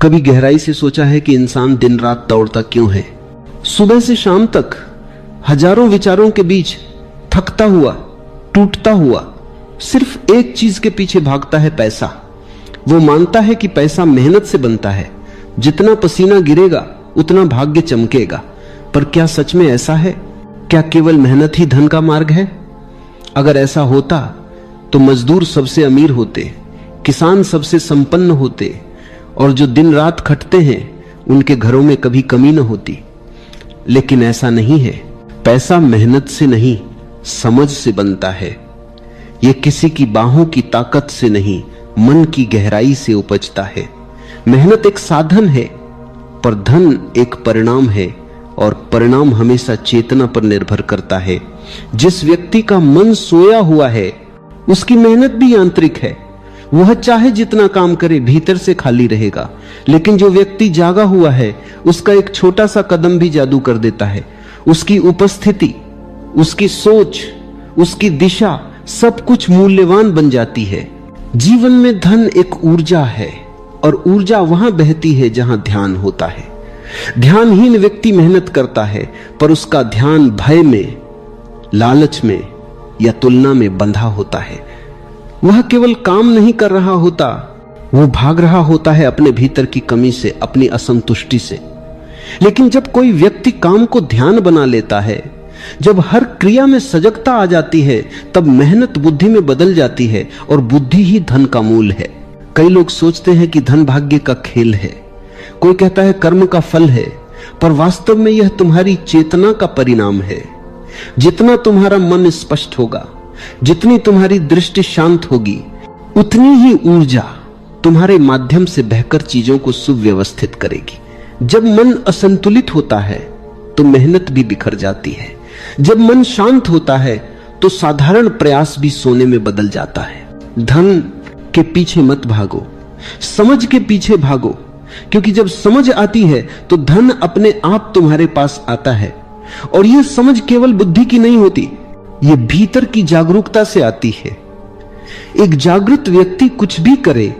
कभी गहराई से सोचा है कि इंसान दिन रात दौड़ता क्यों है? सुबह से शाम तक हजारों विचारों के बीच थकता हुआ, टूटता हुआ सिर्फ एक चीज के पीछे भागता है, पैसा। वो मानता है कि पैसा मेहनत से बनता है, जितना पसीना गिरेगा उतना भाग्य चमकेगा। पर क्या सच में ऐसा है? क्या केवल मेहनत ही धन का मार्ग है? अगर ऐसा होता तो मजदूर सबसे अमीर होते, किसान सबसे संपन्न होते, और जो दिन रात खटते हैं उनके घरों में कभी कमी न होती। लेकिन ऐसा नहीं है। पैसा मेहनत से नहीं, समझ से बनता है। यह किसी की बाहों की ताकत से नहीं, मन की गहराई से उपजता है। मेहनत एक साधन है, पर धन एक परिणाम है, और परिणाम हमेशा चेतना पर निर्भर करता है। जिस व्यक्ति का मन सोया हुआ है उसकी मेहनत भी आंतरिक है। वह चाहे जितना काम करे भीतर से खाली रहेगा। लेकिन जो व्यक्ति जागा हुआ है उसका एक छोटा सा कदम भी जादू कर देता है। उसकी उपस्थिति, उसकी सोच, उसकी दिशा, सब कुछ मूल्यवान बन जाती है। जीवन में धन एक ऊर्जा है, और ऊर्जा वहां बहती है जहां ध्यान होता है। ध्यानहीन व्यक्ति मेहनत करता है, पर उसका ध्यान भय में, लालच में या तुलना में बंधा होता है। वह केवल काम नहीं कर रहा होता, वो भाग रहा होता है अपने भीतर की कमी से, अपनी असंतुष्टि से। लेकिन जब कोई व्यक्ति काम को ध्यान बना लेता है, जब हर क्रिया में सजगता आ जाती है, तब मेहनत बुद्धि में बदल जाती है, और बुद्धि ही धन का मूल है। कई लोग सोचते हैं कि धन भाग्य का खेल है, कोई कहता है कर्म का फल है, पर वास्तव में यह तुम्हारी चेतना का परिणाम है। जितना तुम्हारा मन स्पष्ट होगा, जितनी तुम्हारी दृष्टि शांत होगी, उतनी ही ऊर्जा तुम्हारे माध्यम से बहकर चीजों को सुव्यवस्थित करेगी। जब मन असंतुलित होता है तो मेहनत भी बिखर जाती है। जब मन शांत होता है तो साधारण प्रयास भी सोने में बदल जाता है। धन के पीछे मत भागो, समझ के पीछे भागो, क्योंकि जब समझ आती है तो धन अपने आप तुम्हारे पास आता है। और यह समझ केवल बुद्धि की नहीं होती, यह भीतर की जागरूकता से आती है। एक जागृत व्यक्ति कुछ भी करे,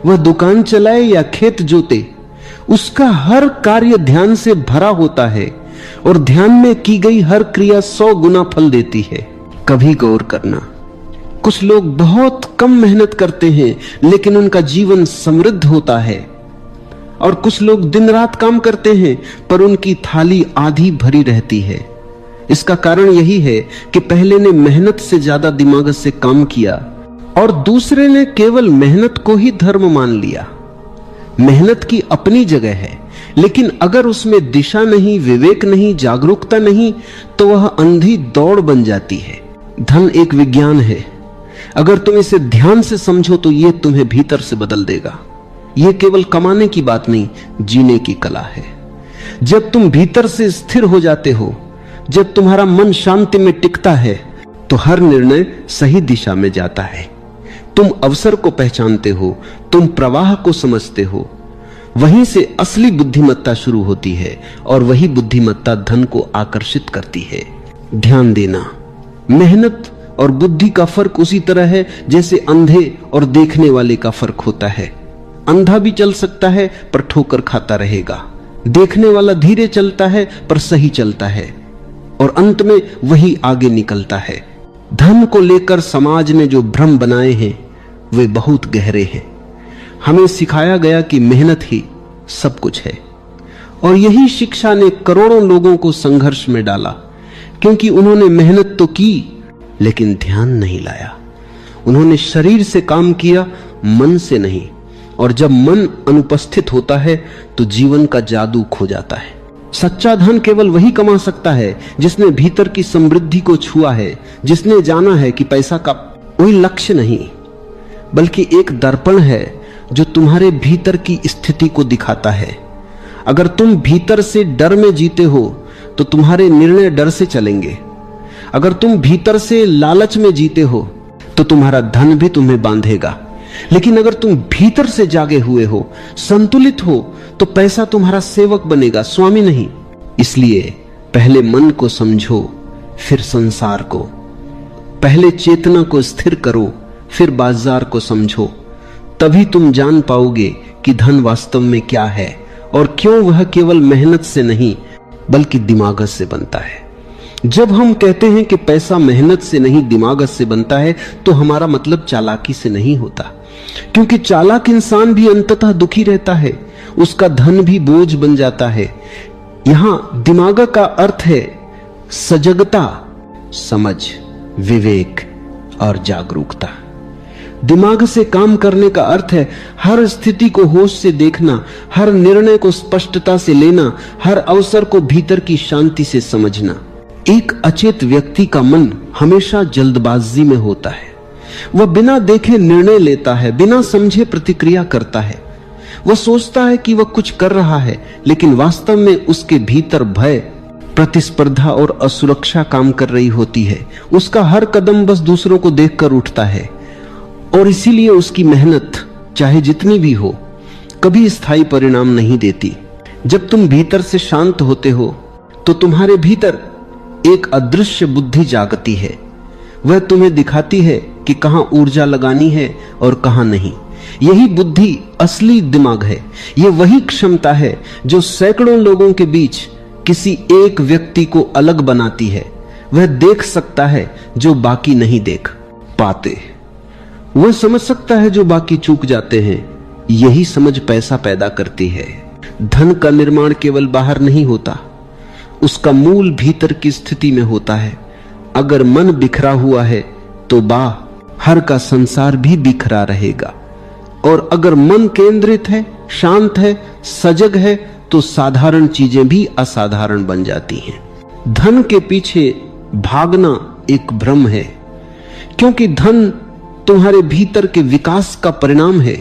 वह दुकान चलाए या खेत जोते, उसका हर कार्य ध्यान से भरा होता है, और ध्यान में की गई हर क्रिया 100 गुना फल देती है। कभी गौर करना, कुछ लोग बहुत कम मेहनत करते हैं लेकिन उनका जीवन समृद्ध होता है, और कुछ लोग दिन रात काम करते हैं पर उनकी थाली आधी भरी रहती है। इसका कारण यही है कि पहले ने मेहनत से ज्यादा दिमाग से काम किया, और दूसरे ने केवल मेहनत को ही धर्म मान लिया। मेहनत की अपनी जगह है, लेकिन अगर उसमें दिशा नहीं, विवेक नहीं, जागरूकता नहीं, तो वह अंधी दौड़ बन जाती है। धन एक विज्ञान है। अगर तुम इसे ध्यान से समझो तो यह तुम्हें भीतर से बदल देगा। यह केवल कमाने की बात नहीं, जीने की कला है। जब तुम भीतर से स्थिर हो जाते हो, जब तुम्हारा मन शांति में टिकता है, तो हर निर्णय सही दिशा में जाता है। तुम अवसर को पहचानते हो, तुम प्रवाह को समझते हो। वहीं से असली बुद्धिमत्ता शुरू होती है, और वही बुद्धिमत्ता धन को आकर्षित करती है। ध्यान देना, मेहनत और बुद्धि का फर्क उसी तरह है जैसे अंधे और देखने वाले का फर्क होता है। अंधा भी चल सकता है पर ठोकर खाता रहेगा, देखने वाला धीरे चलता है पर सही चलता है, और अंत में वही आगे निकलता है। धन को लेकर समाज ने जो भ्रम बनाए हैं वे बहुत गहरे हैं। हमें सिखाया गया कि मेहनत ही सब कुछ है, और यही शिक्षा ने करोड़ों लोगों को संघर्ष में डाला, क्योंकि उन्होंने मेहनत तो की लेकिन ध्यान नहीं लाया। उन्होंने शरीर से काम किया, मन से नहीं। और जब मन अनुपस्थित होता है तो जीवन का जादू खो जाता है। सच्चा धन केवल वही कमा सकता है जिसने भीतर की समृद्धि को छुआ है, जिसने जाना है कि पैसा का कोई लक्ष्य नहीं बल्कि एक दर्पण है जो तुम्हारे भीतर की स्थिति को दिखाता है। अगर तुम भीतर से डर में जीते हो तो तुम्हारे निर्णय डर से चलेंगे। अगर तुम भीतर से लालच में जीते हो तो तुम्हारा धन भी तुम्हें बांधेगा। लेकिन अगर तुम भीतर से जागे हुए हो, संतुलित हो, तो पैसा तुम्हारा सेवक बनेगा, स्वामी नहीं। इसलिए पहले मन को समझो, फिर संसार को। पहले चेतना को स्थिर करो, फिर बाजार को समझो। तभी तुम जान पाओगे कि धन वास्तव में क्या है और क्यों वह केवल मेहनत से नहीं बल्कि दिमागत से बनता है। जब हम कहते हैं कि पैसा मेहनत से नहीं दिमागत से बनता है, तो हमारा मतलब चालाकी से नहीं होता, क्योंकि चालाक इंसान भी अंततः दुखी रहता है, उसका धन भी बोझ बन जाता है। यहां दिमाग का अर्थ है सजगता, समझ, विवेक और जागरूकता। दिमाग से काम करने का अर्थ है हर स्थिति को होश से देखना, हर निर्णय को स्पष्टता से लेना, हर अवसर को भीतर की शांति से समझना। एक अचेत व्यक्ति का मन हमेशा जल्दबाजी में होता है। वह बिना देखे निर्णय लेता है, बिना समझे प्रतिक्रिया करता है। वह सोचता है कि वह कुछ कर रहा है, लेकिन वास्तव में उसके भीतर भय, प्रतिस्पर्धा और असुरक्षा काम कर रही होती है। उसका हर कदम बस दूसरों को देखकर उठता है और इसीलिए उसकी मेहनत चाहे जितनी भी हो कभी स्थायी परिणाम नहीं देती। जब तुम भीतर से शांत होते हो तो तुम्हारे भीतर एक अदृश्य बुद्धि जागती है। वह तुम्हें दिखाती है कि कहां ऊर्जा लगानी है और कहां नहीं। यही बुद्धि असली दिमाग है। यह वही क्षमता है जो सैकड़ों लोगों के बीच किसी एक व्यक्ति को अलग बनाती है। वह देख सकता है जो बाकी नहीं देख पाते, वह समझ सकता है जो बाकी चूक जाते हैं। यही समझ पैसा पैदा करती है। धन का निर्माण केवल बाहर नहीं होता, उसका मूल भीतर की स्थिति में होता है। अगर मन बिखरा हुआ है तो बाहर का संसार भी बिखरा रहेगा, और अगर मन केंद्रित है, शांत है, सजग है, तो साधारण चीजें भी असाधारण बन जाती हैं। धन के पीछे भागना एक भ्रम है, क्योंकि धन तुम्हारे भीतर के विकास का परिणाम है।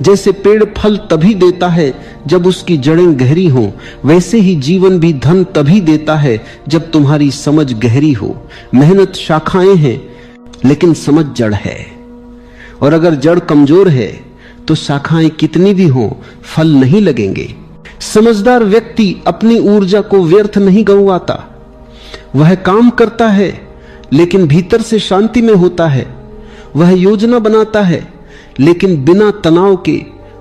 जैसे पेड़ फल तभी देता है जब उसकी जड़ें गहरी हों, वैसे ही जीवन भी धन तभी देता है जब तुम्हारी समझ गहरी हो। मेहनत शाखाएं हैं लेकिन समझ जड़ है, और अगर जड़ कमजोर है तो शाखाएं कितनी भी हों फल नहीं लगेंगे। समझदार व्यक्ति अपनी ऊर्जा को व्यर्थ नहीं गंवाता। वह काम करता है लेकिन भीतर से शांति में होता है। वह योजना बनाता है लेकिन बिना तनाव के।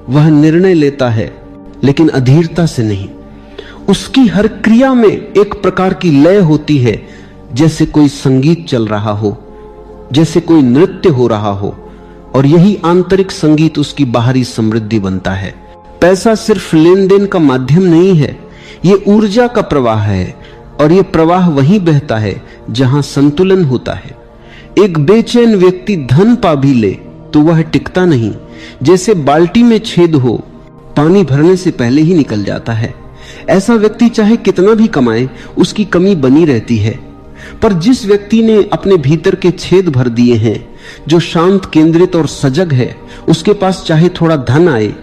वह निर्णय लेता है लेकिन अधीरता से नहीं। उसकी हर क्रिया में एक प्रकार की लय होती है, जैसे कोई संगीत चल रहा हो, जैसे कोई नृत्य हो रहा हो, और यही आंतरिक संगीत उसकी बाहरी समृद्धि बनता है। पैसा सिर्फ लेन देन का माध्यम नहीं है, ये ऊर्जा का प्रवाह है, और ये प्रवाह वहीं बहता है जहां संतुलन होता है। एक बेचैन व्यक्ति धन पा भी ले तो वह टिकता नहीं। जैसे बाल्टी में छेद हो, पानी भरने से पहले ही निकल जाता है। ऐसा व्यक्ति चाहे कितना भी कमाए, उसकी कमी बनी रहती है। पर जिस व्यक्ति ने अपने भीतर के छेद भर दिए हैं, जो शांत, केंद्रित और सजग है, उसके पास चाहे थोड़ा धन आए,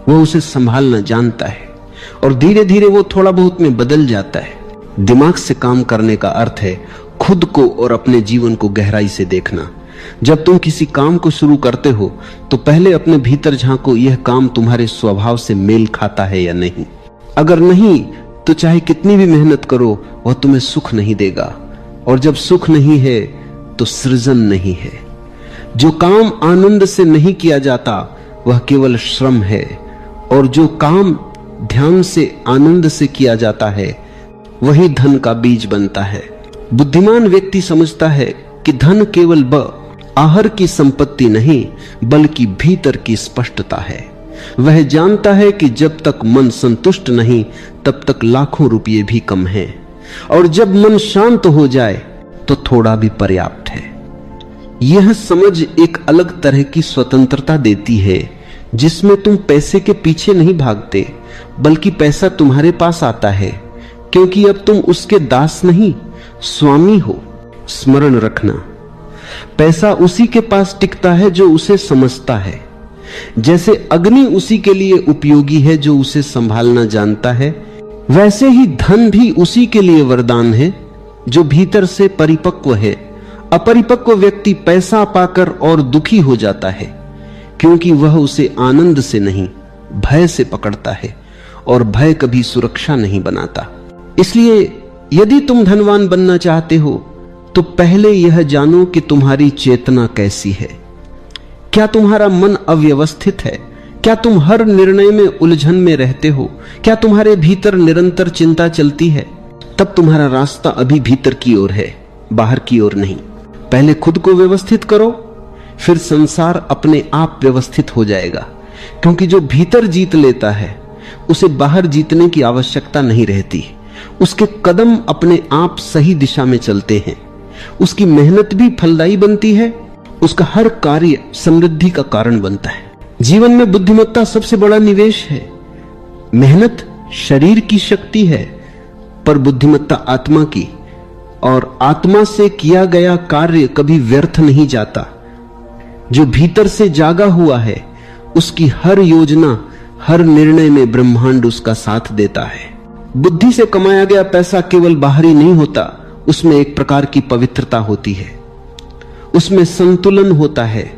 वह उसे संभालना जानता है, और धीरे धीरे वो थोड़ा बहुत में बदल जाता है। दिमाग से काम करने का अर्थ है खुद को और अपने जीवन को गहराई से देखना। जब तुम किसी काम को शुरू करते हो तो पहले अपने भीतर झांको, यह काम तुम्हारे स्वभाव से मेल खाता है या नहीं। अगर नहीं तो चाहे कितनी भी मेहनत करो, वह तुम्हें सुख नहीं देगा, और जब सुख नहीं है तो सृजन नहीं है। जो काम आनंद से नहीं किया जाता वह केवल श्रम है, और जो काम ध्यान से, आनंद से किया जाता है, वही धन का बीज बनता है। बुद्धिमान व्यक्ति समझता है कि धन केवल आहर की संपत्ति नहीं बल्कि भीतर की स्पष्टता है। वह जानता है कि जब तक मन संतुष्ट नहीं तब तक लाखों रुपये भी कम हैं, और जब मन शांत हो जाए तो थोड़ा भी पर्याप्त है। यह समझ एक अलग तरह की स्वतंत्रता देती है, जिसमें तुम पैसे के पीछे नहीं भागते बल्कि पैसा तुम्हारे पास आता है, क्योंकि अब तुम उसके दास नहीं, स्वामी हो। स्मरण रखना, पैसा उसी के पास टिकता है जो उसे समझता है। जैसे अग्नि उसी के लिए उपयोगी है जो उसे संभालना जानता है, वैसे ही धन भी उसी के लिए वरदान है जो भीतर से परिपक्व है। अपरिपक्व व्यक्ति पैसा पाकर और दुखी हो जाता है, क्योंकि वह उसे आनंद से नहीं भय से पकड़ता है, और भय कभी सुरक्षा नहीं बनाता। इसलिए यदि तुम धनवान बनना चाहते हो तो पहले यह जानो कि तुम्हारी चेतना कैसी है। क्या तुम्हारा मन अव्यवस्थित है? क्या तुम हर निर्णय में उलझन में रहते हो? क्या तुम्हारे भीतर निरंतर चिंता चलती है? तब तुम्हारा रास्ता अभी भीतर की ओर है, बाहर की ओर नहीं। पहले खुद को व्यवस्थित करो, फिर संसार अपने आप व्यवस्थित हो जाएगा। क्योंकि जो भीतर जीत लेता है उसे बाहर जीतने की आवश्यकता नहीं रहती। उसके कदम अपने आप सही दिशा में चलते हैं, उसकी मेहनत भी फलदायी बनती है, उसका हर कार्य समृद्धि का कारण बनता है। जीवन में बुद्धिमत्ता सबसे बड़ा निवेश है। मेहनत शरीर की शक्ति है, पर बुद्धिमत्ता आत्मा की, और आत्मा से किया गया कार्य कभी व्यर्थ नहीं जाता। जो भीतर से जागा हुआ है उसकी हर योजना, हर निर्णय में ब्रह्मांड उसका साथ देता है। बुद्धि से कमाया गया पैसा केवल बाहरी नहीं होता, उसमें एक प्रकार की पवित्रता होती है, उसमें संतुलन होता है।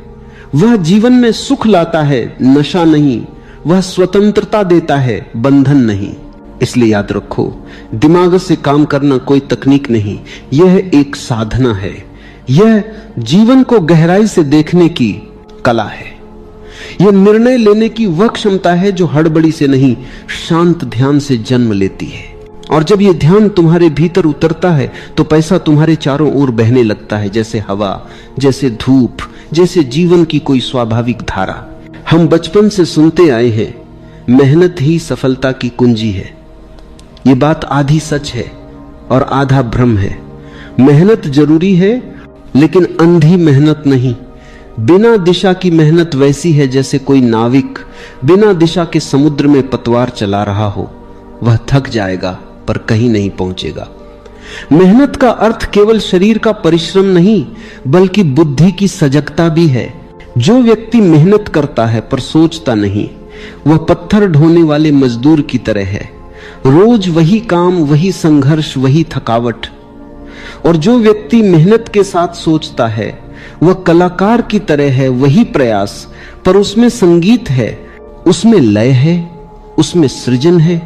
वह जीवन में सुख लाता है, नशा नहीं। वह स्वतंत्रता देता है, बंधन नहीं। इसलिए याद रखो, दिमाग से काम करना कोई तकनीक नहीं, यह एक साधना है। यह जीवन को गहराई से देखने की कला है। यह निर्णय लेने की वह क्षमता है जो हड़बड़ी से नहीं, शांत ध्यान से जन्म लेती है। और जब यह ध्यान तुम्हारे भीतर उतरता है तो पैसा तुम्हारे चारों ओर बहने लगता है, जैसे हवा, जैसे धूप, जैसे जीवन की कोई स्वाभाविक धारा। हम बचपन से सुनते आए हैं, मेहनत ही सफलता की कुंजी है। ये बात आधी सच है और आधा भ्रम है। मेहनत जरूरी है, लेकिन अंधी मेहनत नहीं। बिना दिशा की मेहनत वैसी है जैसे कोई नाविक बिना दिशा के समुद्र में पतवार चला रहा हो। वह थक जाएगा पर कहीं नहीं पहुंचेगा। मेहनत का अर्थ केवल शरीर का परिश्रम नहीं, बल्कि बुद्धि की सजगता भी है। जो व्यक्ति मेहनत करता है पर सोचता नहीं, वह पत्थर ढोने वाले मजदूर की तरह है। रोज वही काम, वही संघर्ष, वही थकावट। और जो व्यक्ति मेहनत के साथ सोचता है, वह कलाकार की तरह है। वही प्रयास, पर उसमें संगीत है, उसमें लय है, उसमें सृजन है।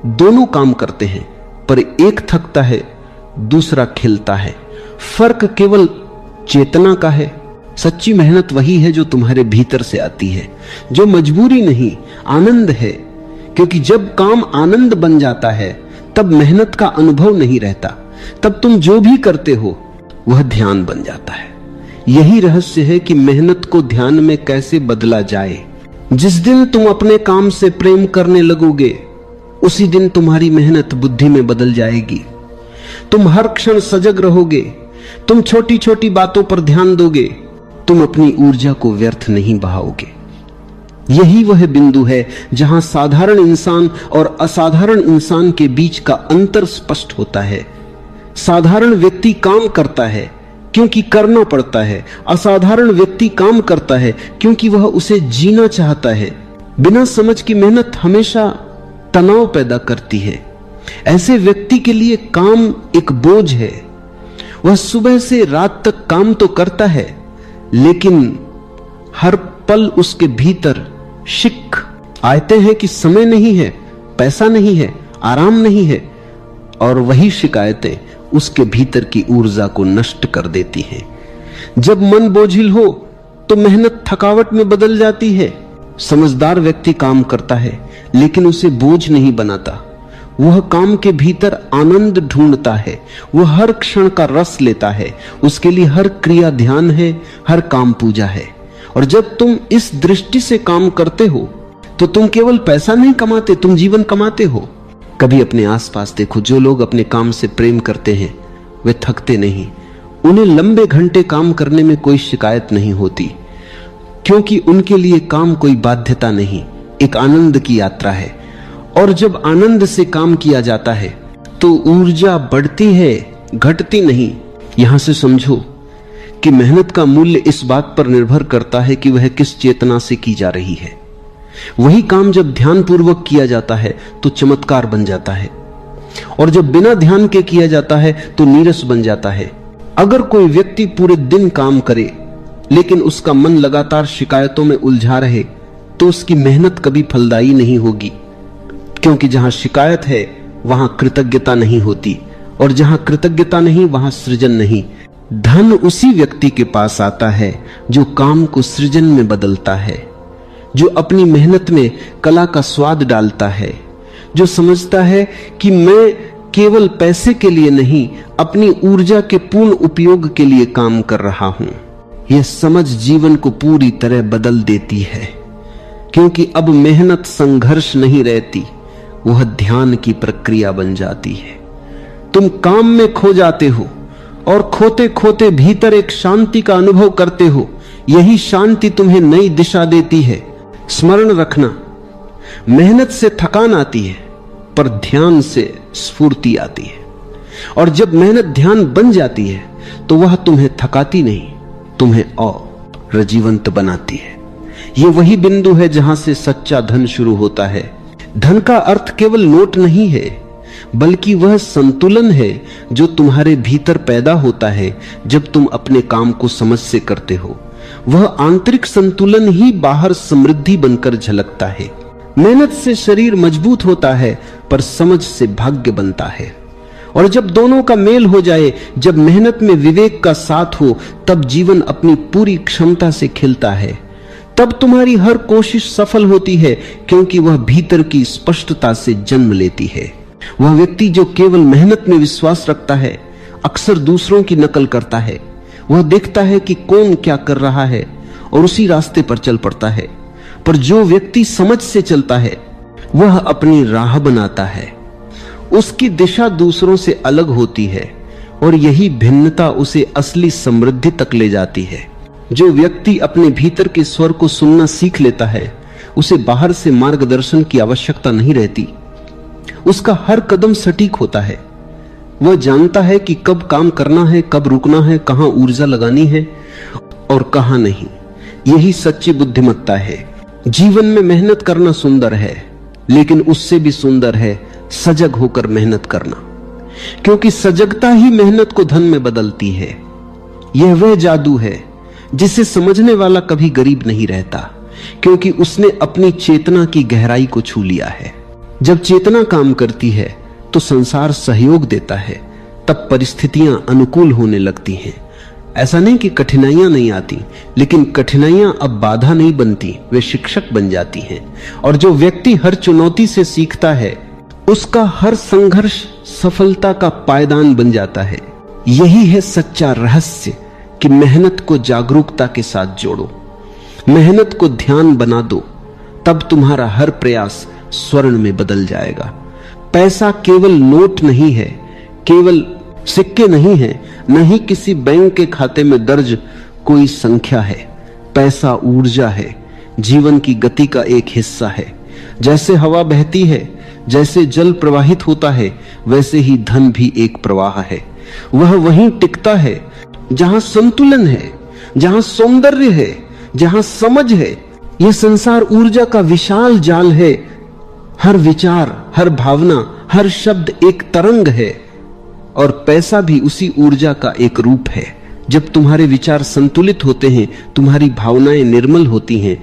दोनों काम करते हैं, पर एक थकता है, दूसरा खिलता है। फर्क केवल चेतना का है। सच्ची मेहनत वही है जो तुम्हारे भीतर से आती है, जो मजबूरी नहीं, आनंद है। क्योंकि जब काम आनंद बन जाता है, तब मेहनत का अनुभव नहीं रहता। तब तुम जो भी करते हो वह ध्यान बन जाता है। यही रहस्य है कि मेहनत को ध्यान में कैसे बदला जाए। जिस दिन तुम अपने काम से प्रेम करने लगोगे, उसी दिन तुम्हारी मेहनत बुद्धि में बदल जाएगी। तुम हर क्षण सजग रहोगे, तुम छोटी छोटी बातों पर ध्यान दोगे, तुम अपनी ऊर्जा को व्यर्थ नहीं बहाओगे। यही वह बिंदु है जहां साधारण इंसान और असाधारण इंसान के बीच का अंतर स्पष्ट होता है। साधारण व्यक्ति काम करता है क्योंकि करना पड़ता है। असाधारण व्यक्ति काम करता है क्योंकि वह उसे जीना चाहता है। बिना समझ की मेहनत हमेशा तनाव पैदा करती है। ऐसे व्यक्ति के लिए काम एक बोझ है। वह सुबह से रात तक काम तो करता है, लेकिन हर पल उसके भीतर शिक आते हैं कि समय नहीं है, पैसा नहीं है, आराम नहीं है। और वही शिकायतें उसके भीतर की ऊर्जा को नष्ट कर देती हैं। जब मन बोझिल हो तो मेहनत थकावट में बदल जाती है। समझदार व्यक्ति काम करता है, लेकिन उसे बोझ नहीं बनाता। वह काम के भीतर आनंद ढूंढता है, वह हर क्षण का रस लेता है। उसके लिए हर क्रिया ध्यान है, हर काम पूजा है। और जब तुम इस दृष्टि से काम करते हो तो तुम केवल पैसा नहीं कमाते, तुम जीवन कमाते हो। कभी अपने आसपास देखो, जो लोग अपने काम से प्रेम करते हैं वे थकते नहीं। उन्हें लंबे घंटे काम करने में कोई शिकायत नहीं होती, क्योंकि उनके लिए काम कोई बाध्यता नहीं, एक आनंद की यात्रा है। और जब आनंद से काम किया जाता है तो ऊर्जा बढ़ती है, घटती नहीं। यहां से समझो कि मेहनत का मूल्य इस बात पर निर्भर करता है कि वह किस चेतना से की जा रही है। वही काम जब ध्यान पूर्वक किया जाता है तो चमत्कार बन जाता है, और जब बिना ध्यान के किया जाता है तो नीरस बन जाता है। अगर कोई व्यक्ति पूरे दिन काम करे लेकिन उसका मन लगातार शिकायतों में उलझा रहे, तो उसकी मेहनत कभी फलदायी नहीं होगी। क्योंकि जहां शिकायत है वहां कृतज्ञता नहीं होती, और जहां कृतज्ञता नहीं वहां सृजन नहीं। धन उसी व्यक्ति के पास आता है जो काम को सृजन में बदलता है। जो अपनी मेहनत में कला का स्वाद डालता है, जो समझता है कि मैं केवल पैसे के लिए नहीं, अपनी ऊर्जा के पूर्ण उपयोग के लिए काम कर रहा हूं। यह समझ जीवन को पूरी तरह बदल देती है, क्योंकि अब मेहनत संघर्ष नहीं रहती, वह ध्यान की प्रक्रिया बन जाती है। तुम काम में खो जाते हो और खोते खोते भीतर एक शांति का अनुभव करते हो। यही शांति तुम्हें नई दिशा देती है। स्मरण रखना, मेहनत से थकान आती है, पर ध्यान से स्फूर्ति आती है। और जब मेहनत ध्यान बन जाती है तो वह तुम्हें थकाती नहीं, तुम्हें और जीवंत बनाती है। यह वही बिंदु है जहां से सच्चा धन शुरू होता है। धन का अर्थ केवल नोट नहीं है, बल्कि वह संतुलन है जो तुम्हारे भीतर पैदा होता है जब तुम अपने काम को समझ से करते हो। वह आंतरिक संतुलन ही बाहर समृद्धि बनकर झलकता है। मेहनत से शरीर मजबूत होता है, पर समझ से भाग्य बनता है। और जब दोनों का मेल हो जाए, जब मेहनत में विवेक का साथ हो, तब जीवन अपनी पूरी क्षमता से खिलता है। तब तुम्हारी हर कोशिश सफल होती है, क्योंकि वह भीतर की स्पष्टता से जन्म लेती है। वह व्यक्ति जो केवल मेहनत में विश्वास रखता है, अक्सर दूसरों की नकल करता है। वह देखता है कि कौन क्या कर रहा है और उसी रास्ते पर चल पड़ता है। पर जो व्यक्ति समझ से चलता है, वह अपनी राह बनाता है। उसकी दिशा दूसरों से अलग होती है और यही भिन्नता उसे असली समृद्धि तक ले जाती है। जो व्यक्ति अपने भीतर के स्वर को सुनना सीख लेता है, उसे बाहर से मार्गदर्शन की आवश्यकता नहीं रहती। उसका हर कदम सटीक होता है। वह जानता है कि कब काम करना है, कब रुकना है, कहां ऊर्जा लगानी है और कहां नहीं। यही सच्ची बुद्धिमत्ता है। जीवन में मेहनत करना सुंदर है, लेकिन उससे भी सुंदर है सजग होकर मेहनत करना, क्योंकि सजगता ही मेहनत को धन में बदलती है। यह वह जादू है जिसे समझने वाला कभी गरीब नहीं रहता, क्योंकि उसने अपनी चेतना की गहराई को छू लिया है। जब चेतना काम करती है तो संसार सहयोग देता है, तब परिस्थितियां अनुकूल होने लगती हैं। ऐसा नहीं कि कठिनाइयां नहीं आती, लेकिन कठिनाइयां अब बाधा नहीं बनती, वे शिक्षक बन जाती हैं। और जो व्यक्ति हर चुनौती से सीखता है, उसका हर संघर्ष सफलता का पायदान बन जाता है। यही है सच्चा रहस्य कि मेहनत को जागरूकता के साथ जोड़ो, मेहनत को ध्यान बना दो, तब तुम्हारा हर प्रयास स्वर्ण में बदल जाएगा। पैसा केवल नोट नहीं है, केवल सिक्के नहीं है, न ही किसी बैंक के खाते में दर्ज कोई संख्या है। पैसा ऊर्जा है, जीवन की गति का एक हिस्सा है। जैसे हवा बहती है, जैसे जल प्रवाहित होता है, वैसे ही धन भी एक प्रवाह है। वह वहीं टिकता है जहां संतुलन है, जहां सौंदर्य है, जहां समझ है। यह संसार ऊर्जा का विशाल जाल है। हर विचार, हर भावना, हर शब्द एक तरंग है, और पैसा भी उसी ऊर्जा का एक रूप है। जब तुम्हारे विचार संतुलित होते हैं, तुम्हारी भावनाएं निर्मल होती हैं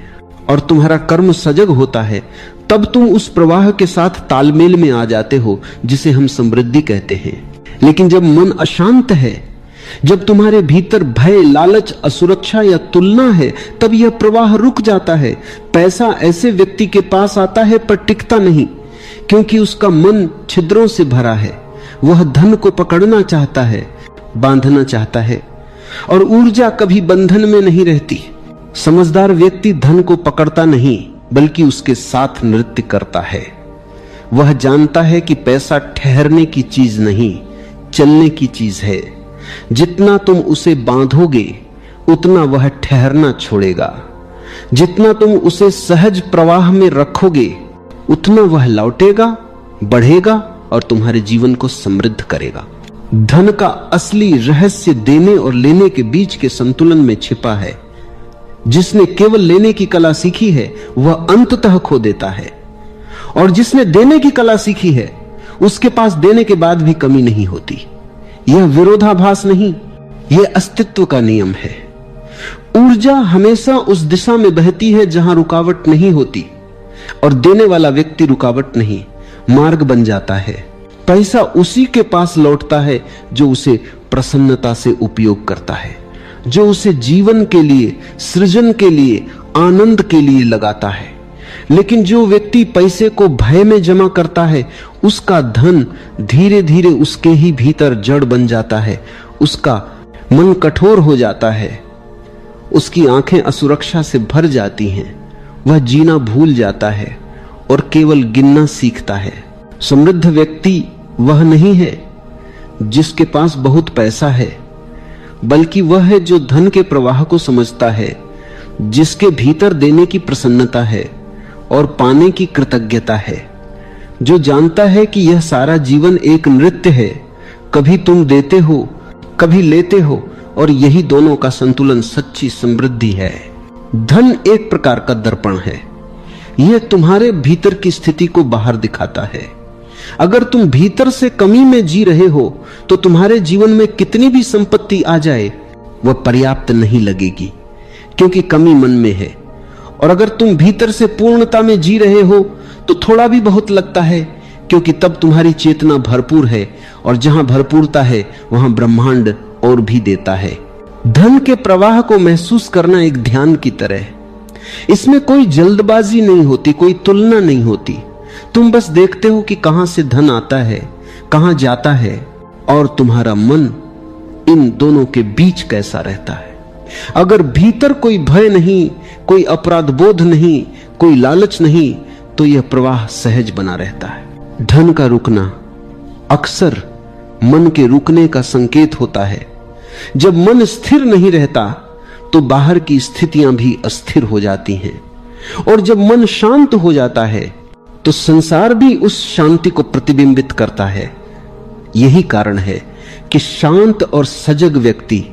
और तुम्हारा कर्म सजग होता है, तब तुम उस प्रवाह के साथ तालमेल में आ जाते हो जिसे हम समृद्धि कहते हैं। लेकिन जब मन अशांत है, जब तुम्हारे भीतर भय, लालच, असुरक्षा या तुलना है, तब यह प्रवाह रुक जाता है। पैसा ऐसे व्यक्ति के पास आता है पर टिकता नहीं, क्योंकि उसका मन छिद्रों से भरा है। वह धन को पकड़ना चाहता है, बांधना चाहता है, और ऊर्जा कभी बंधन में नहीं रहती। समझदार व्यक्ति धन को पकड़ता नहीं, बल्कि उसके साथ नृत्य करता है। वह जानता है कि पैसा ठहरने की चीज नहीं, चलने की चीज है। जितना तुम उसे बांधोगे, उतना वह ठहरना छोड़ेगा। जितना तुम उसे सहज प्रवाह में रखोगे, उतना वह लौटेगा, बढ़ेगा और तुम्हारे जीवन को समृद्ध करेगा। धन का असली रहस्य देने और लेने के बीच के संतुलन में छिपा है। जिसने केवल लेने की कला सीखी है, वह अंततः खो देता है, और जिसने देने की कला सीखी है, उसके पास देने के बाद भी कमी नहीं होती। यह विरोधाभास नहीं, यह अस्तित्व का नियम है। ऊर्जा हमेशा उस दिशा में बहती है जहां रुकावट नहीं होती, और देने वाला व्यक्ति रुकावट नहीं, मार्ग बन जाता है। पैसा उसी के पास लौटता है जो उसे प्रसन्नता से उपयोग करता है, जो उसे जीवन के लिए, सृजन के लिए, आनंद के लिए लगाता है। लेकिन जो व्यक्ति पैसे को भय में जमा करता है, उसका धन धीरे धीरे उसके ही भीतर जड़ बन जाता है, उसका मन कठोर हो जाता है, उसकी आंखें असुरक्षा से भर जाती हैं, वह जीना भूल जाता है और केवल गिनना सीखता है। समृद्ध व्यक्ति वह नहीं है जिसके पास बहुत पैसा है, बल्कि वह है जो धन के प्रवाह को समझता है, जिसके भीतर देने की प्रसन्नता है और पाने की कृतज्ञता है, जो जानता है कि यह सारा जीवन एक नृत्य है, कभी तुम देते हो कभी लेते हो, और यही दोनों का संतुलन सच्ची समृद्धि है। धन एक प्रकार का दर्पण है, यह तुम्हारे भीतर की स्थिति को बाहर दिखाता है। अगर तुम भीतर से कमी में जी रहे हो तो तुम्हारे जीवन में कितनी भी संपत्ति आ जाए वह पर्याप्त नहीं लगेगी, क्योंकि कमी मन में है। और अगर तुम भीतर से पूर्णता में जी रहे हो तो थोड़ा भी बहुत लगता है, क्योंकि तब तुम्हारी चेतना भरपूर है, और जहां भरपूरता है वहां ब्रह्मांड और भी देता है। धन के प्रवाह को महसूस करना एक ध्यान की तरह है। इसमें कोई जल्दबाजी नहीं होती, कोई तुलना नहीं होती। तुम बस देखते हो कि कहां से धन आता है, कहां जाता है, और तुम्हारा मन इन दोनों के बीच कैसा रहता है। अगर भीतर कोई भय नहीं, कोई अपराध बोध नहीं, कोई लालच नहीं, तो यह प्रवाह सहज बना रहता है। धन का रुकना अक्सर मन के रुकने का संकेत होता है। जब मन स्थिर नहीं रहता तो बाहर की स्थितियां भी अस्थिर हो जाती हैं, और जब मन शांत हो जाता है तो संसार भी उस शांति को प्रतिबिंबित करता है। यही कारण है कि शांत और सजग व्यक्ति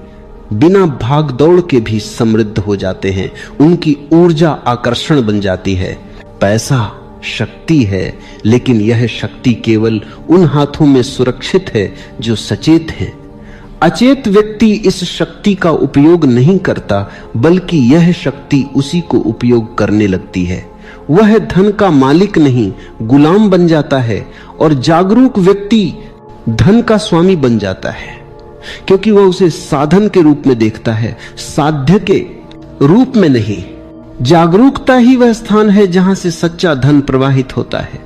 बिना भाग दौड़ के भी समृद्ध हो जाते हैं। उनकी ऊर्जा आकर्षण बन जाती है। पैसा शक्ति है, लेकिन यह शक्ति केवल उन हाथों में सुरक्षित है जो सचेत हैं। अचेत व्यक्ति इस शक्ति का उपयोग नहीं करता, बल्कि यह शक्ति उसी को उपयोग करने लगती है। वह धन का मालिक नहीं, गुलाम बन जाता है, और जागरूक व्यक्ति धन का स्वामी बन जाता है, क्योंकि वह उसे साधन के रूप में देखता है, साध्य के रूप में नहीं। जागरूकता ही वह स्थान है जहां से सच्चा धन प्रवाहित होता है।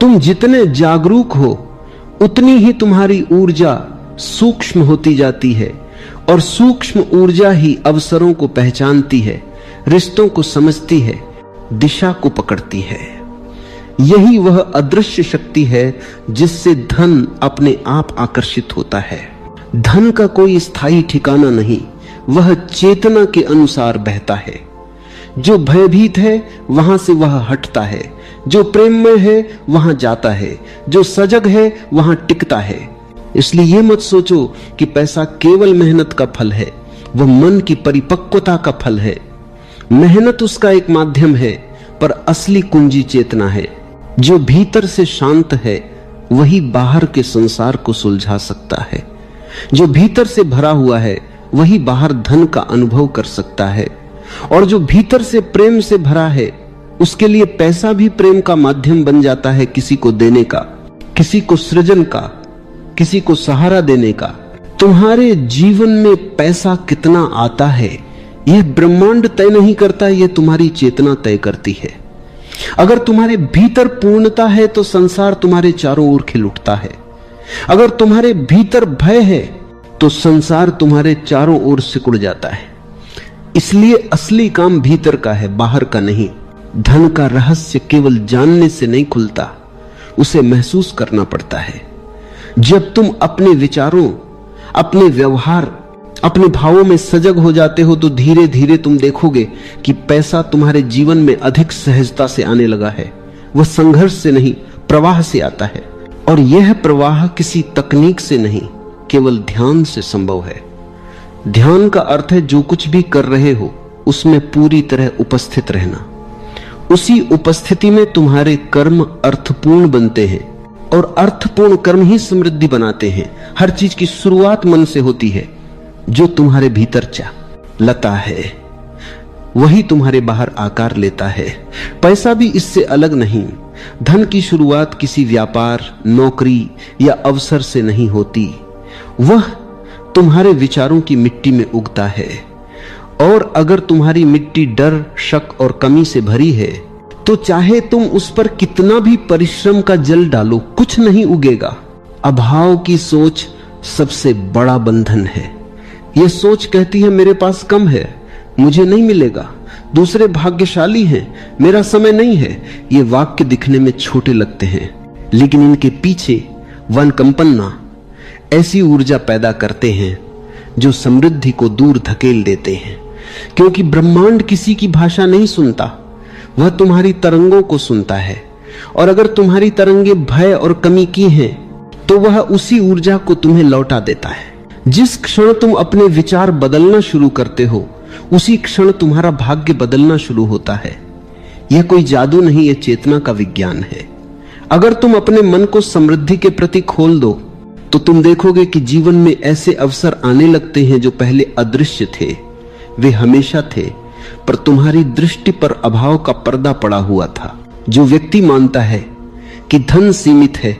तुम जितने जागरूक हो उतनी ही तुम्हारी ऊर्जा सूक्ष्म होती जाती है, और सूक्ष्म ऊर्जा ही अवसरों को पहचानती है, रिश्तों को समझती है, दिशा को पकड़ती है। यही वह अदृश्य शक्ति है जिससे धन अपने आप आकर्षित होता है। धन का कोई स्थायी ठिकाना नहीं, वह चेतना के अनुसार बहता है। जो भयभीत है वहां से वह हटता है, जो प्रेम में है वहां जाता है, जो सजग है वहां टिकता है। इसलिए यह मत सोचो कि पैसा केवल मेहनत का फल है, वह मन की परिपक्वता का फल है। मेहनत उसका एक माध्यम है, पर असली कुंजी चेतना है। जो भीतर से शांत है वही बाहर के संसार को सुलझा सकता है। जो भीतर से भरा हुआ है वही बाहर धन का अनुभव कर सकता है, और जो भीतर से प्रेम से भरा है उसके लिए पैसा भी प्रेम का माध्यम बन जाता है, किसी को देने का, किसी को सृजन का, किसी को सहारा देने का। तुम्हारे जीवन में पैसा कितना आता है यह ब्रह्मांड तय नहीं करता, यह तुम्हारी चेतना तय करती है। अगर तुम्हारे भीतर पूर्णता है तो संसार तुम्हारे चारों ओर खिल उठता है। अगर तुम्हारे भीतर भय है तो संसार तुम्हारे चारों ओर सिकुड़ जाता है। इसलिए असली काम भीतर का है, बाहर का नहीं। धन का रहस्य केवल जानने से नहीं खुलता, उसे महसूस करना पड़ता है। जब तुम अपने विचारों, अपने व्यवहार, अपने भावों में सजग हो जाते हो तो धीरे धीरे तुम देखोगे कि पैसा तुम्हारे जीवन में अधिक सहजता से आने लगा है। वह संघर्ष से नहीं, प्रवाह से आता है, और यह प्रवाह किसी तकनीक से नहीं, केवल ध्यान से संभव है। ध्यान का अर्थ है जो कुछ भी कर रहे हो उसमें पूरी तरह उपस्थित रहना। उसी उपस्थिति में तुम्हारे कर्म अर्थपूर्ण बनते हैं, और अर्थपूर्ण कर्म ही समृद्धि बनाते हैं। हर चीज की शुरुआत मन से होती है। जो तुम्हारे भीतर लता है वही तुम्हारे बाहर आकार लेता है। पैसा भी इससे अलग नहीं। धन की शुरुआत किसी व्यापार, नौकरी या अवसर से नहीं होती, वह तुम्हारे विचारों की मिट्टी में उगता है, और अगर तुम्हारी मिट्टी डर, शक और कमी से भरी है तो चाहे तुम उस पर कितना भी परिश्रम का जल डालो, कुछ नहीं उगेगा। अभाव की सोच सबसे बड़ा बंधन है। यह सोच कहती है मेरे पास कम है, मुझे नहीं मिलेगा, दूसरे भाग्यशाली हैं, मेरा समय नहीं है। ये वाक्य दिखने में छोटे लगते हैं, लेकिन इनके पीछे वन कंपन्ना ऐसी ऊर्जा पैदा करते हैं जो समृद्धि को दूर धकेल देते हैं। क्योंकि ब्रह्मांड किसी की भाषा नहीं सुनता, वह तुम्हारी तरंगों को सुनता है। और अगर तुम्हारी तरंगे भय और कमी की हैं, तो वह उसी ऊर्जा को तुम्हें लौटा देता है। जिस क्षण तुम अपने विचार बदलना शुरू करते हो, उसी क्षण तुम्हारा भाग्य बदलना शुरू होता है। यह कोई जादू नहीं, यह चेतना का विज्ञान है। अगर तुम अपने मन को समृद्धि के प्रति खोल दो, तो तुम देखोगे कि जीवन में ऐसे अवसर आने लगते हैं जो पहले अदृश्य थे। वे हमेशा थे, पर तुम्हारी दृष्टि पर अभाव का पर्दा पड़ा हुआ था। जो व्यक्ति मानता है कि धन सीमित है,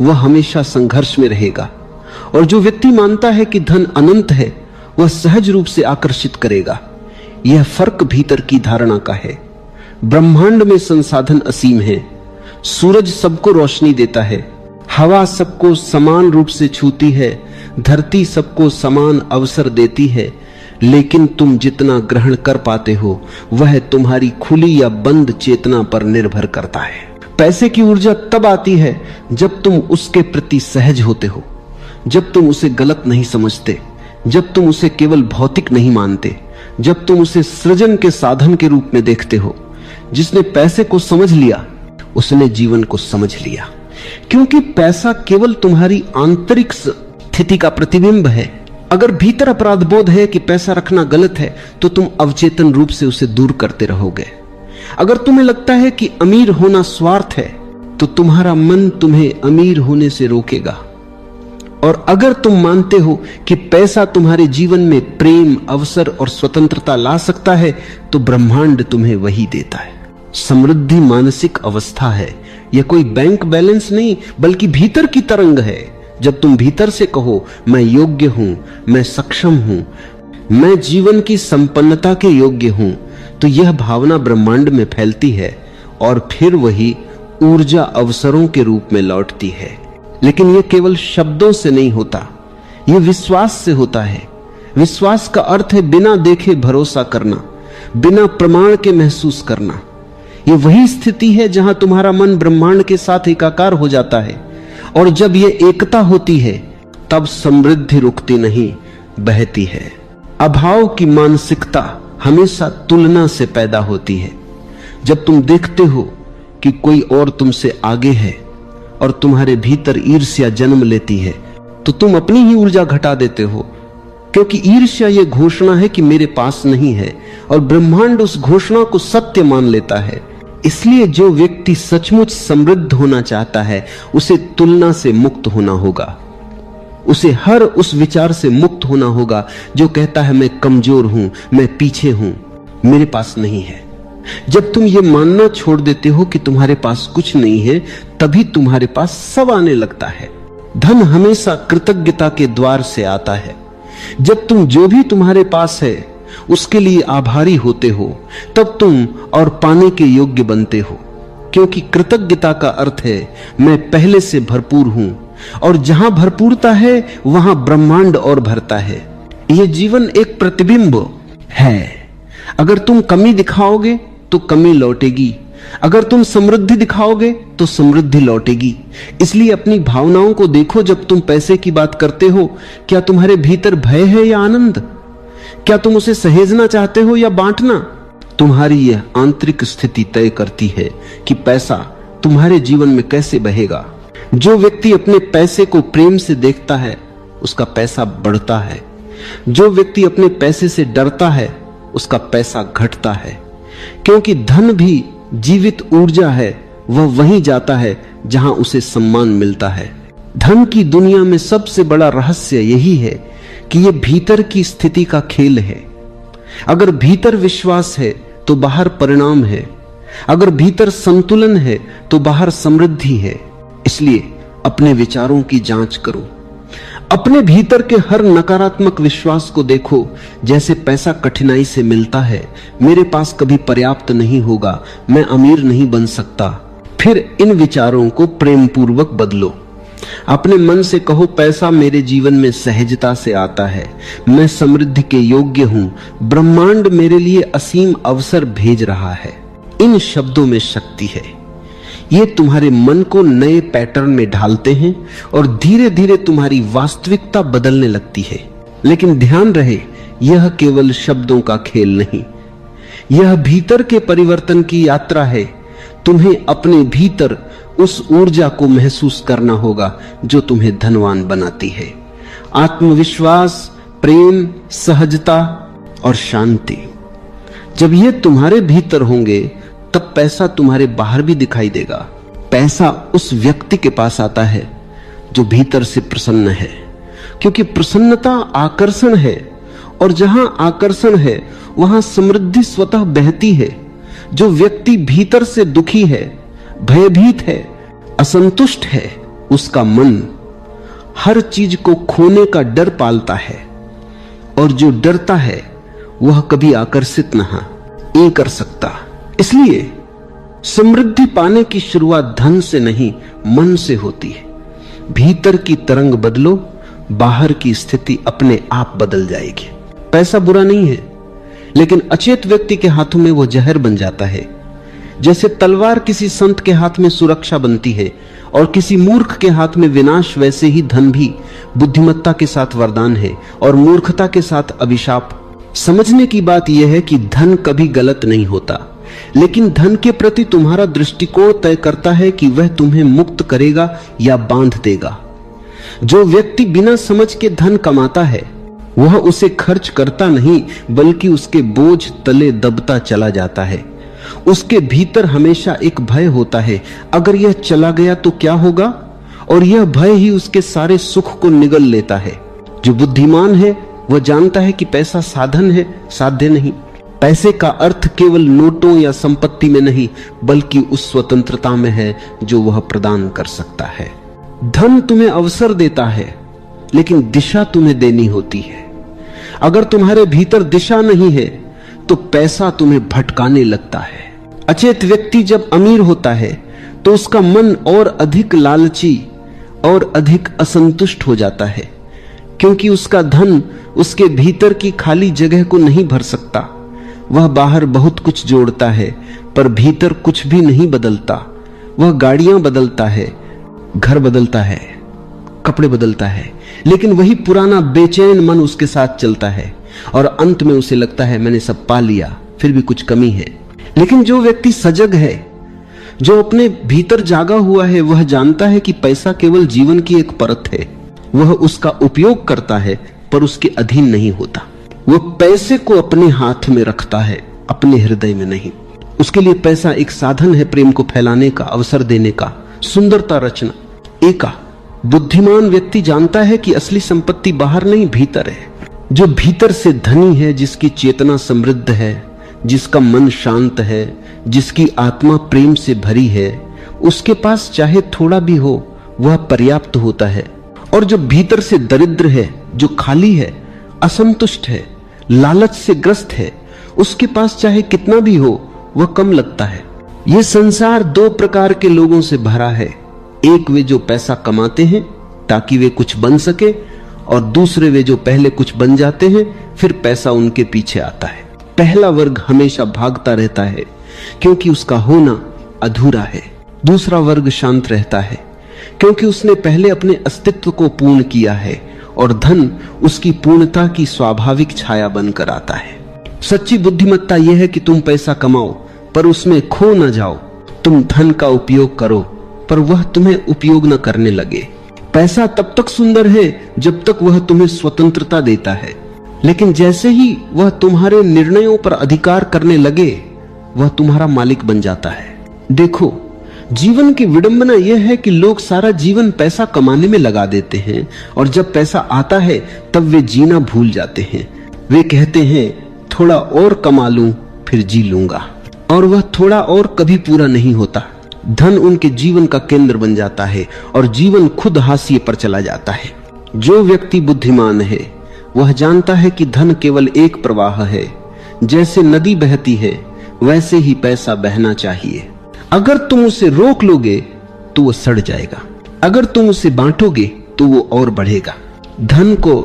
वह हमेशा संघर्ष में रहेगा, और जो व्यक्ति मानता है कि धन अनंत है, वह सहज रूप से आकर्षित करेगा। यह फर्क भीतर की धारणा का है। ब्रह्मांड में संसाधन असीम है। सूरज सबको रोशनी देता है, हवा सबको समान रूप से छूती है, धरती सबको समान अवसर देती है, लेकिन तुम जितना ग्रहण कर पाते हो वह तुम्हारी खुली या बंद चेतना पर निर्भर करता है। पैसे की ऊर्जा तब आती है जब तुम उसके प्रति सहज होते हो, जब तुम उसे गलत नहीं समझते, जब तुम उसे केवल भौतिक नहीं मानते, जब तुम उसे सृजन के साधन के रूप में देखते हो। जिसने पैसे को समझ लिया, उसने जीवन को समझ लिया। क्योंकि पैसा केवल तुम्हारी आंतरिक स्थिति का प्रतिबिंब है। अगर भीतर अपराध बोध है कि पैसा रखना गलत है, तो तुम अवचेतन रूप से उसे दूर करते रहोगे। अगर तुम्हें लगता है कि अमीर होना स्वार्थ है, तो तुम्हारा मन तुम्हें अमीर होने से रोकेगा। और अगर तुम मानते हो कि पैसा तुम्हारे जीवन में प्रेम, अवसर और स्वतंत्रता ला सकता है, तो ब्रह्मांड तुम्हें वही देता है। समृद्धि मानसिक अवस्था है। यह कोई बैंक बैलेंस नहीं, बल्कि भीतर की तरंग है। जब तुम भीतर से कहो मैं योग्य हूं, मैं सक्षम हूं, मैं जीवन की संपन्नता के योग्य हूं, तो यह भावना ब्रह्मांड में फैलती है और फिर वही ऊर्जा अवसरों के रूप में लौटती है। लेकिन यह केवल शब्दों से नहीं होता, यह विश्वास से होता है। विश्वास का अर्थ है बिना देखे भरोसा करना, बिना प्रमाण के महसूस करना। यह वही स्थिति है जहां तुम्हारा मन ब्रह्मांड के साथ एकाकार हो जाता है, और जब यह एकता होती है, तब समृद्धि रुकती नहीं, बहती है। अभाव की मानसिकता हमेशा तुलना से पैदा होती है। जब तुम देखते हो कि कोई और तुमसे आगे है और तुम्हारे भीतर ईर्ष्या जन्म लेती है, तो तुम अपनी ही ऊर्जा घटा देते हो, क्योंकि ईर्ष्या यह घोषणा है कि मेरे पास नहीं है, और ब्रह्मांड उस घोषणा को सत्य मान लेता है। इसलिए जो व्यक्ति सचमुच समृद्ध होना चाहता है, उसे तुलना से मुक्त होना होगा। उसे हर उस विचार से मुक्त होना होगा जो कहता है मैं कमजोर हूं, मैं पीछे हूं, मेरे पास नहीं है। जब तुम ये मानना छोड़ देते हो कि तुम्हारे पास कुछ नहीं है, तभी तुम्हारे पास सब आने लगता है। धन हमेशा कृतज्ञता के द्वार से आता है। जब तुम जो भी तुम्हारे पास है उसके लिए आभारी होते हो, तब तुम और पाने के योग्य बनते हो। क्योंकि कृतज्ञता का अर्थ है मैं पहले से भरपूर हूं, और जहां भरपूरता है वहां ब्रह्मांड और भरता है। यह जीवन एक प्रतिबिंब है। अगर तुम कमी दिखाओगे तो कमी लौटेगी, अगर तुम समृद्धि दिखाओगे तो समृद्धि लौटेगी। इसलिए अपनी भावनाओं को देखो। जब तुम पैसे की बात करते हो, क्या तुम्हारे भीतर भय है या आनंद? क्या तुम उसे सहेजना चाहते हो या बांटना? तुम्हारी यह आंतरिक स्थिति तय करती है कि पैसा तुम्हारे जीवन में कैसे बहेगा। जो व्यक्ति अपने पैसे को प्रेम से देखता है, उसका पैसा बढ़ता है। जो व्यक्ति अपने पैसे से डरता है, उसका पैसा घटता है। क्योंकि धन भी जीवित ऊर्जा है, वह वहीं जाता है जहां उसे सम्मान मिलता है। धन की दुनिया में सबसे बड़ा रहस्य यही है कि यह भीतर की स्थिति का खेल है। अगर भीतर विश्वास है तो बाहर परिणाम है, अगर भीतर संतुलन है तो बाहर समृद्धि है। इसलिए अपने विचारों की जांच करो। अपने भीतर के हर नकारात्मक विश्वास को देखो, जैसे पैसा कठिनाई से मिलता है, मेरे पास कभी पर्याप्त नहीं होगा, मैं अमीर नहीं बन सकता। फिर इन विचारों को प्रेम पूर्वक बदलो। अपने मन से कहो, पैसा मेरे जीवन में सहजता से आता है, मैं समृद्धि के योग्य हूं, ब्रह्मांड मेरे लिए असीम अवसर भेज रहा है। इन शब्दों में शक्ति है। ये तुम्हारे मन को नए पैटर्न में ढालते हैं और धीरे धीरे तुम्हारी वास्तविकता बदलने लगती है। लेकिन ध्यान रहे, यह केवल शब्दों का खेल नहीं, यह भीतर के परिवर्तन की यात्रा है। तुम्हें अपने भीतर उस ऊर्जा को महसूस करना होगा जो तुम्हें धनवान बनाती है। आत्मविश्वास, प्रेम, सहजता और शांति। जब ये तुम्हारे भीतर होंगे तब पैसा तुम्हारे बाहर भी दिखाई देगा। पैसा उस व्यक्ति के पास आता है जो भीतर से प्रसन्न है, क्योंकि प्रसन्नता आकर्षण है, और जहां आकर्षण है वहां समृद्धि स्वतः बहती है। जो व्यक्ति भीतर से दुखी है, भयभीत है, असंतुष्ट है, उसका मन हर चीज को खोने का डर पालता है, और जो डरता है वह कभी आकर्षित नहीं कर सकता। इसलिए समृद्धि पाने की शुरुआत धन से नहीं, मन से होती है। भीतर की तरंग बदलो, बाहर की स्थिति अपने आप बदल जाएगी। पैसा बुरा नहीं है, लेकिन अचेत व्यक्ति के हाथों में वो जहर बन जाता है। जैसे तलवार किसी संत के हाथ में सुरक्षा बनती है और किसी मूर्ख के हाथ में विनाश, वैसे ही धन भी बुद्धिमत्ता के साथ वरदान है और मूर्खता के साथ अभिशाप। समझने की बात यह है कि धन कभी गलत नहीं होता, लेकिन धन के प्रति तुम्हारा दृष्टिकोण तय करता है कि वह तुम्हें मुक्त करेगा या बांध देगा। जो व्यक्ति बिना समझ के धन कमाता है वह उसे खर्च करता नहीं, बल्कि उसके बोझ तले दबता चला जाता है। उसके भीतर हमेशा एक भय होता है, अगर यह चला गया तो क्या होगा, और यह भय ही उसके सारे सुख को निगल लेता है। जो बुद्धिमान है वह जानता है कि पैसा साधन है, साध्य नहीं। पैसे का अर्थ केवल नोटों या संपत्ति में नहीं, बल्कि उस स्वतंत्रता में है जो वह प्रदान कर सकता है। धन तुम्हें अवसर देता है, लेकिन दिशा तुम्हें देनी होती है। अगर तुम्हारे भीतर दिशा नहीं है तो पैसा तुम्हें भटकाने लगता है। अचेत व्यक्ति जब अमीर होता है तो उसका मन और अधिक लालची और अधिक असंतुष्ट हो जाता है, क्योंकि उसका धन उसके भीतर की खाली जगह को नहीं भर सकता। वह बाहर बहुत कुछ जोड़ता है, पर भीतर कुछ भी नहीं बदलता। वह गाड़ियां बदलता है, घर बदलता है, कपड़े बदलता है, लेकिन वही पुराना बेचैन मन उसके साथ चलता है, और अंत में उसे लगता है मैंने सब पा लिया, फिर भी कुछ कमी है। लेकिन जो व्यक्ति सजग है, जो अपने भीतर जागा हुआ है, वह जानता है कि पैसा केवल जीवन की एक परत है। वह उसका उपयोग करता है, पर उसके अधीन नहीं होता। वह पैसे को अपने हाथ में रखता है, अपने हृदय में नहीं। उसके लिए पैसा एक साधन है प्रेम को फैलाने का, अवसर देने का, सुंदरता रचना। एका बुद्धिमान व्यक्ति जानता है कि असली संपत्ति बाहर नहीं, भीतर है। जो भीतर से धनी है, जिसकी चेतना समृद्ध है, जिसका मन शांत है, जिसकी आत्मा प्रेम से भरी है, उसके पास चाहे थोड़ा भी हो वह पर्याप्त होता है। और जो भीतर से दरिद्र है, जो खाली है, असंतुष्ट है, लालच से ग्रस्त है, उसके पास चाहे कितना भी हो वह कम लगता है। यह संसार दो प्रकार के लोगों से भरा है। एक वे जो पैसा कमाते हैं ताकि वे कुछ बन सके, और दूसरे वे जो पहले कुछ बन जाते हैं फिर पैसा उनके पीछे आता है। पहला वर्ग हमेशा भागता रहता है क्योंकि उसका होना अधूरा है। दूसरा वर्ग शांत रहता है क्योंकि उसने पहले अपने अस्तित्व को पूर्ण किया है, और धन उसकी पूर्णता की स्वाभाविक छाया बनकर आता है। सच्ची बुद्धिमत्ता यह है कि तुम पैसा कमाओ पर उसमें खो न जाओ। तुम धन का उपयोग करो पर वह तुम्हें उपयोग न करने लगे। पैसा तब तक सुंदर है जब तक वह तुम्हें स्वतंत्रता देता है, लेकिन जैसे ही वह तुम्हारे निर्णयों पर अधिकार करने लगे वह तुम्हारा मालिक बन जाता है। देखो, जीवन की विडंबना यह है कि लोग सारा जीवन पैसा कमाने में लगा देते हैं, और जब पैसा आता है तब वे जीना भूल जाते हैं। वे कहते हैं थोड़ा और कमा लूं फिर जी लूंगा, और वह थोड़ा और कभी पूरा नहीं होता। धन उनके जीवन का केंद्र बन जाता है और जीवन खुद हाशिए पर चला जाता है। जो व्यक्ति बुद्धिमान है वह जानता है कि धन केवल एक प्रवाह है। जैसे नदी बहती है वैसे ही पैसा बहना चाहिए। अगर तुम उसे रोक लोगे तो वो सड़ जाएगा, अगर तुम उसे बांटोगे तो वो और बढ़ेगा। धन को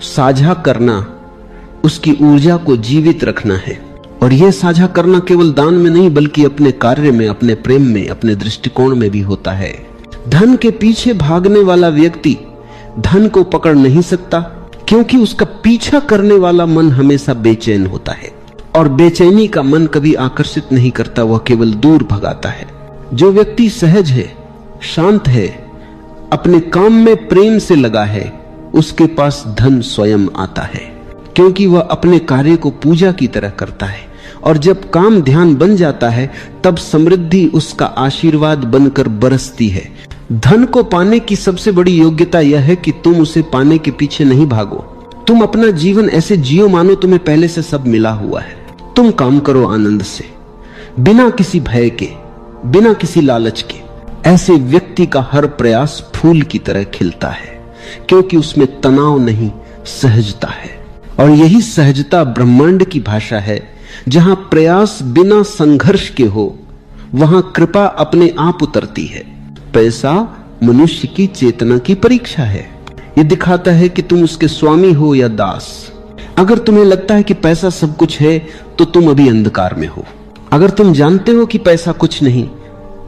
साझा करना उसकी ऊर्जा को जीवित रखना है, और यह साझा करना केवल दान में नहीं बल्कि अपने कार्य में, अपने प्रेम में, अपने दृष्टिकोण में भी होता है। धन के पीछे भागने वाला व्यक्ति धन को पकड़ नहीं सकता, क्योंकि उसका पीछा करने वाला मन हमेशा बेचैन होता है, और बेचैनी का मन कभी आकर्षित नहीं करता, वह केवल दूर भगाता है। जो व्यक्ति सहज है, शांत है, अपने काम में प्रेम से लगा है, उसके पास धन स्वयं आता है, क्योंकि वह अपने कार्य को पूजा की तरह करता है। और जब काम ध्यान बन जाता है तब समृद्धि उसका आशीर्वाद बनकर बरसती है। धन को पाने की सबसे बड़ी योग्यता यह है कि तुम उसे पाने के पीछे नहीं भागो। तुम अपना जीवन ऐसे जियो मानो तुम्हें पहले से सब मिला हुआ है। तुम काम करो आनंद से, बिना किसी भय के, बिना किसी लालच के। ऐसे व्यक्ति का हर प्रयास फूल की तरह खिलता है, क्योंकि उसमें तनाव नहीं, सहजता है। और यही सहजता ब्रह्मांड की भाषा है। जहां प्रयास बिना संघर्ष के हो वहां कृपा अपने आप उतरती है। पैसा मनुष्य की चेतना की परीक्षा है। यह दिखाता है कि तुम उसके स्वामी हो या दास। अगर तुम्हें लगता है कि पैसा सब कुछ है तो तुम अभी अंधकार में हो। अगर तुम जानते हो कि पैसा कुछ नहीं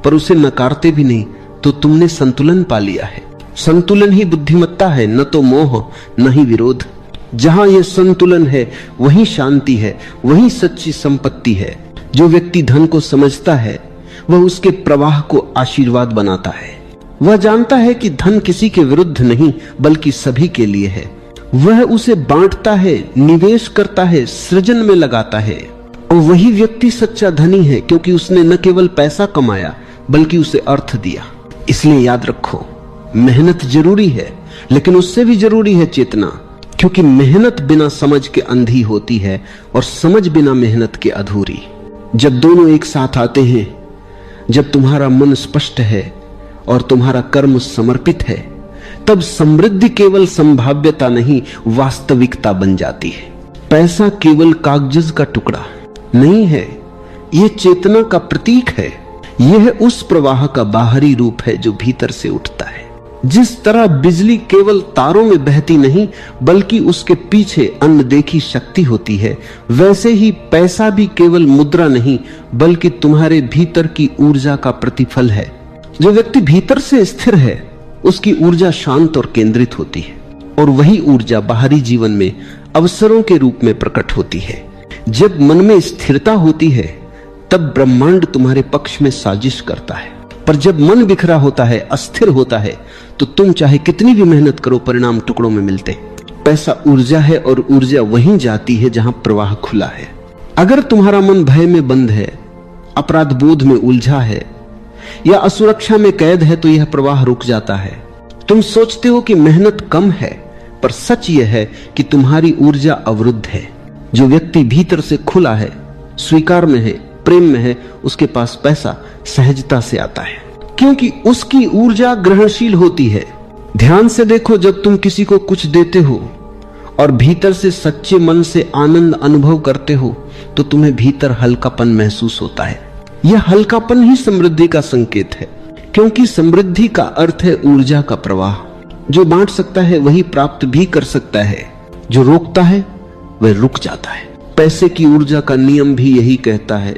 पर उसे नकारते भी नहीं तो तुमने संतुलन पा लिया है। संतुलन ही बुद्धिमत्ता है, न तो मोह न ही विरोध। जहां यह संतुलन है वहीं शांति है, वहीं सच्ची संपत्ति है। जो व्यक्ति धन को समझता है वह उसके प्रवाह को आशीर्वाद बनाता है। वह जानता है कि धन किसी के विरुद्ध नहीं बल्कि सभी के लिए है। वह उसे बांटता है, निवेश करता है, सृजन में लगाता है। और वही व्यक्ति सच्चा धनी है, क्योंकि उसने न केवल पैसा कमाया बल्कि उसे अर्थ दिया। इसलिए याद रखो, मेहनत जरूरी है, लेकिन उससे भी जरूरी है चेतना, क्योंकि मेहनत बिना समझ के अंधी होती है और समझ बिना मेहनत के अधूरी। जब दोनों एक साथ आते हैं, जब तुम्हारा मन स्पष्ट है और तुम्हारा कर्म समर्पित है, तब समृद्धि केवल संभाव्यता नहीं वास्तविकता बन जाती है। पैसा केवल कागज का टुकड़ा नहीं है, यह चेतना का प्रतीक है। यह उस प्रवाह का बाहरी रूप है जो भीतर से उठता है। जिस तरह बिजली केवल तारों में बहती नहीं बल्कि उसके पीछे अनदेखी शक्ति होती है, वैसे ही पैसा भी केवल मुद्रा नहीं बल्कि तुम्हारे भीतर की ऊर्जा का प्रतिफल है। जो व्यक्ति भीतर से स्थिर है उसकी ऊर्जा शांत और केंद्रित होती है, और वही ऊर्जा बाहरी जीवन में अवसरों के रूप में प्रकट होती है। जब मन में स्थिरता होती है तब ब्रह्मांड तुम्हारे पक्ष में साजिश करता है, पर जब मन बिखरा होता है, अस्थिर होता है, तो तुम चाहे कितनी भी मेहनत करो परिणाम टुकड़ों में मिलते। पैसा ऊर्जा है और ऊर्जा वहीं जाती है जहां प्रवाह खुला है। अगर तुम्हारा मन भय में बंद है, अपराध बोध में उलझा है या असुरक्षा में कैद है तो यह प्रवाह रुक जाता है। तुम सोचते हो कि मेहनत कम है, पर सच यह है कि तुम्हारी ऊर्जा अवरुद्ध है। जो व्यक्ति भीतर से खुला है, स्वीकार में है, प्रेम में है, उसके पास पैसा सहजता से आता है, क्योंकि उसकी ऊर्जा ग्रहणशील होती है। ध्यान से देखो, जब तुम किसी को कुछ देते हो और भीतर से सच्चे मन से आनंद अनुभव करते हो तो तुम्हें भीतर हल्कापन महसूस होता है। यह हल्कापन ही समृद्धि का संकेत है, क्योंकि समृद्धि का अर्थ है ऊर्जा का प्रवाह। जो बांट सकता है वही प्राप्त भी कर सकता है, जो रोकता है वह रुक जाता है। पैसे की ऊर्जा का नियम भी यही कहता है।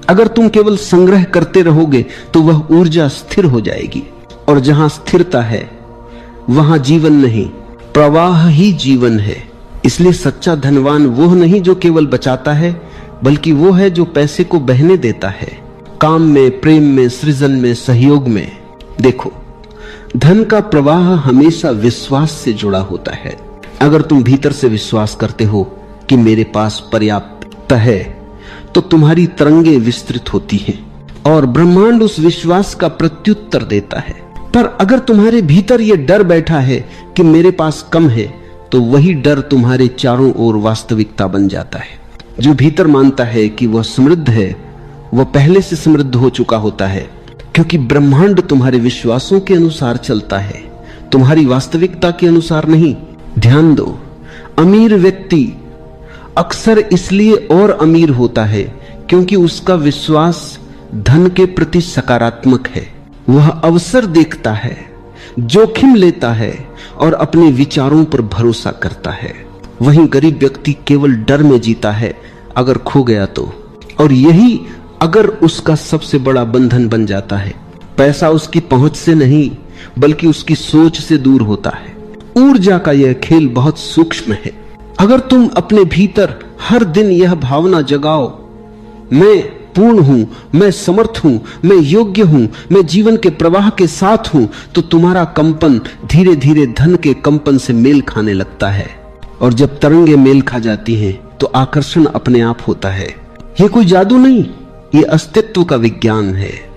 अगर तुम केवल संग्रह करते रहोगे तो वह ऊर्जा स्थिर हो जाएगी, और जहां स्थिरता है वहां जीवन नहीं, प्रवाह ही जीवन है। इसलिए सच्चा धनवान वो नहीं जो केवल बचाता है, बल्कि वो है जो पैसे को बहने देता है, काम में, प्रेम में, सृजन में, सहयोग में। देखो, धन का प्रवाह हमेशा विश्वास से जुड़ा होता है। अगर तुम भीतर से विश्वास करते हो कि मेरे पास पर्याप्त है तो तुम्हारी तरंगे विस्तृत होती हैं और ब्रह्मांड उस विश्वास का प्रत्युत्तर देता है। पर अगर तुम्हारे भीतर यह डर बैठा है कि मेरे पास कम है, तो वही डर तुम्हारे चारों ओर वास्तविकता बन जाता है। जो भीतर मानता है कि वह समृद्ध है, वह पहले से समृद्ध हो चुका होता है, क्योंकि ब्रह्मांड तुम्हारे विश्वासों के अनुसार चलता है। तुम्हारी वास्तविकता के अनुसार नहीं। ध्यान दो, अमीर व्यक्ति अक्सर इसलिए और अमीर होता है क्योंकि उसका विश्वास धन के प्रति सकारात्मक है। वह अवसर देखता है, जोखिम लेता है और अपने विचारों पर भरोसा करता है। वहीं गरीब व्यक्ति केवल डर में जीता है, अगर खो गया तो, और यही अगर उसका सबसे बड़ा बंधन बन जाता है। पैसा उसकी पहुंच से नहीं बल्कि उसकी सोच से दूर होता है। ऊर्जा का यह खेल बहुत सूक्ष्म है। अगर तुम अपने भीतर हर दिन यह भावना जगाओ, मैं पूर्ण हूं, मैं समर्थ हूं, मैं योग्य हूं, मैं जीवन के प्रवाह के साथ हूं, तो तुम्हारा कंपन धीरे धीरे धन के कंपन से मेल खाने लगता है। और जब तरंगे मेल खा जाती हैं तो आकर्षण अपने आप होता है। यह कोई जादू नहीं, यह अस्तित्व का विज्ञान है।